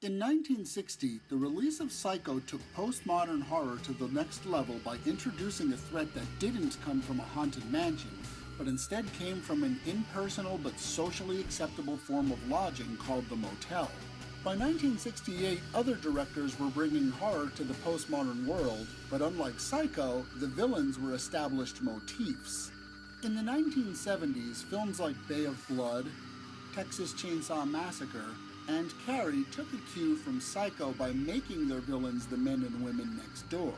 In 1960, the release of Psycho took postmodern horror to the next level by introducing a threat that didn't come from a haunted mansion, but instead came from an impersonal but socially acceptable form of lodging called the motel. By 1968, other directors were bringing horror to the postmodern world, but unlike Psycho, the villains were established motifs. In the 1970s, films like Bay of Blood, Texas Chainsaw Massacre, and Carrie took a cue from Psycho by making their villains the men and women next door.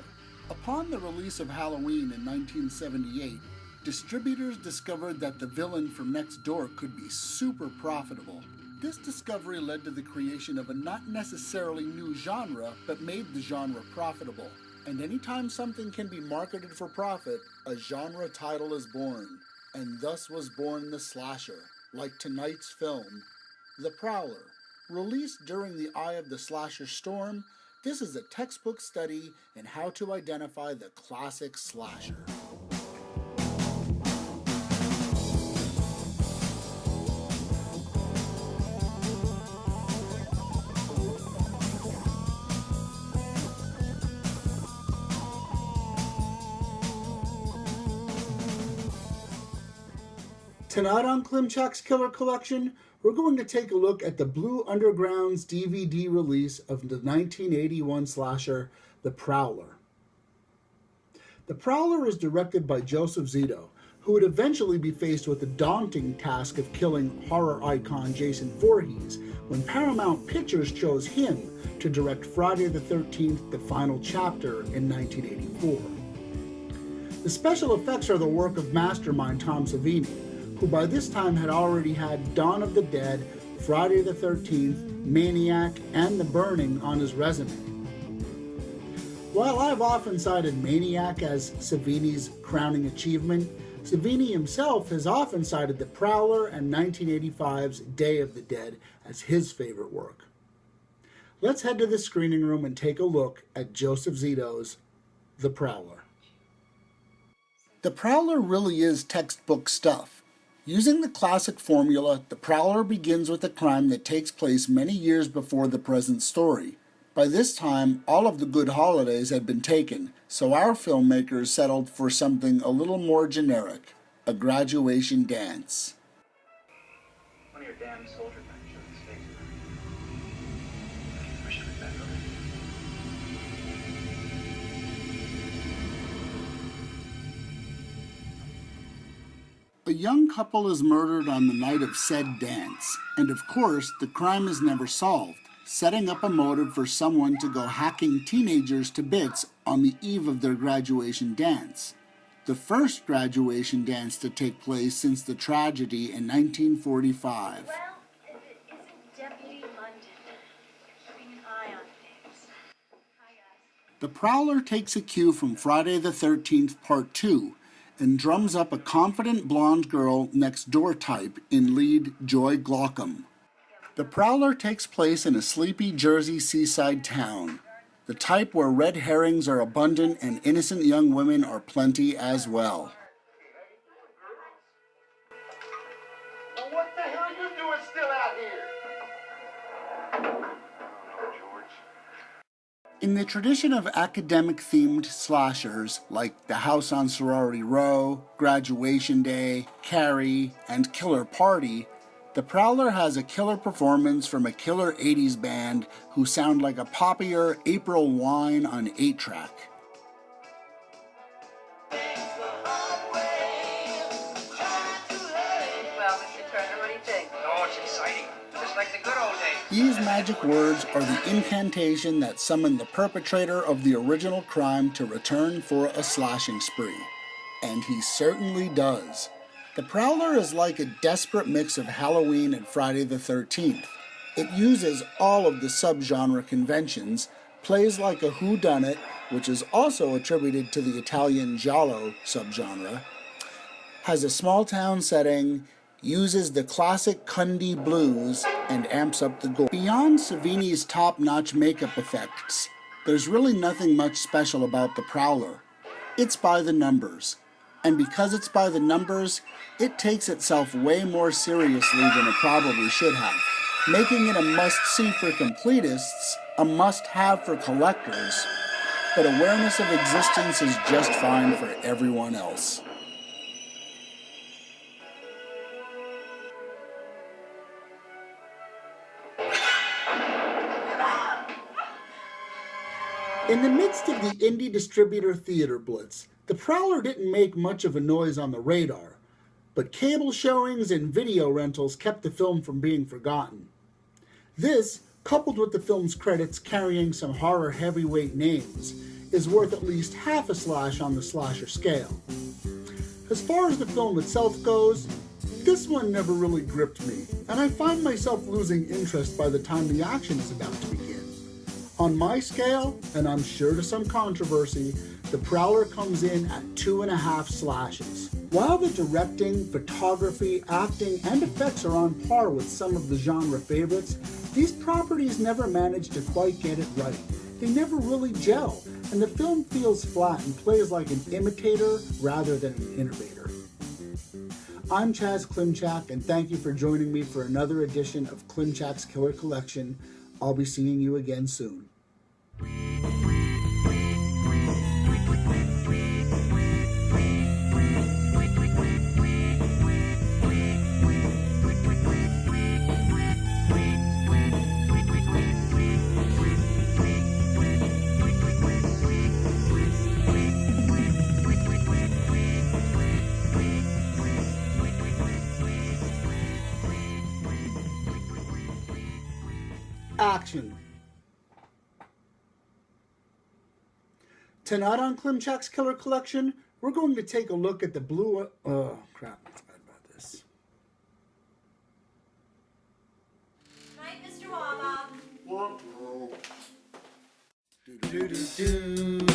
Upon the release of Halloween in 1978, distributors discovered that the villain from next door could be super profitable. This discovery led to the creation of a not necessarily new genre, but made the genre profitable. And anytime something can be marketed for profit, a genre title is born. And thus was born the slasher, like tonight's film, The Prowler. Released during the eye of the slasher storm, this is a textbook study in how to identify the classic slasher. Tonight on Klimczak's Killer Collection, we're going to take a look at the Blue Underground's DVD release of the 1981 slasher, The Prowler. The Prowler is directed by Joseph Zito, who would eventually be faced with the daunting task of killing horror icon Jason Voorhees when Paramount Pictures chose him to direct Friday the 13th, The Final Chapter in 1984. The special effects are the work of mastermind Tom Savini, who by this time had already had Dawn of the Dead, Friday the 13th, Maniac, and The Burning on his resume. While I've often cited Maniac as Savini's crowning achievement, Savini himself has often cited The Prowler and 1985's Day of the Dead as his favorite work. Let's head to the screening room and take a look at Joseph Zito's The Prowler. The Prowler really is textbook stuff. Using the classic formula, The Prowler begins with a crime that takes place many years before the present story. By this time, all of the good holidays had been taken, so our filmmakers settled for something a little more generic, a graduation dance. One of your damn soldier guys showed his face. I wish I was back over. A young couple is murdered on the night of said dance, and of course, the crime is never solved, setting up a motive for someone to go hacking teenagers to bits on the eve of their graduation dance. The first graduation dance to take place since the tragedy in 1945. Well, it isn't Deputy London. Keeping an eye on things. Hi, guys. The Prowler takes a cue from Friday the 13th Part 2, and drums up a confident blonde girl next door type in lead Joy Glaucom. The Prowler takes place in a sleepy Jersey seaside town, the type where red herrings are abundant and innocent young women are plenty as well. Well, what the hell are you doing still out here? In the tradition of academic-themed slashers like The House on Sorority Row, Graduation Day, Carrie, and Killer Party, The Prowler has a killer performance from a killer 80s band who sound like a poppier April Wine on 8-track. Well, Mr. Turner, what do you think? Oh, it's exciting. Just like the good old days. These magic words are the incantation that summon the perpetrator of the original crime to return for a slashing spree. And he certainly does. The Prowler is like a desperate mix of Halloween and Friday the 13th. It uses all of the subgenre conventions, plays like a whodunit, which is also attributed to the Italian giallo subgenre, has a small town setting, uses the classic Cundy blues, and amps up the gore. Beyond Savini's top-notch makeup effects, there's really nothing much special about The Prowler. It's by the numbers. And because it's by the numbers, it takes itself way more seriously than it probably should have. making it a must-see for completists, a must-have for collectors, but awareness of existence is just fine for everyone else. In the midst of the indie distributor theater blitz, the Prowler didn't make much of a noise on the radar, but cable showings and video rentals kept the film from being forgotten. This, coupled with the film's credits carrying some horror heavyweight names, is worth at least half a slash on the slasher scale. As far as the film itself goes, this one never really gripped me, and I find myself losing interest by the time the action is about to begin. On my scale, and I'm sure to some controversy, the Prowler comes in at 2.5 slashes. While the directing, photography, acting, and effects are on par with some of the genre favorites, these properties never manage to quite get it right. They never really gel, and the film feels flat and plays like an imitator rather than an innovator. I'm Chaz Klimczak, and thank you for joining me for another edition of Klimczak's Killer Collection. I'll be seeing you again soon. Action. Tonight on Klimczak's Killer Collection, we're going to take a look at the blue... Oh, crap. What's bad about this? Night, Mr. Waba. Do-do-do.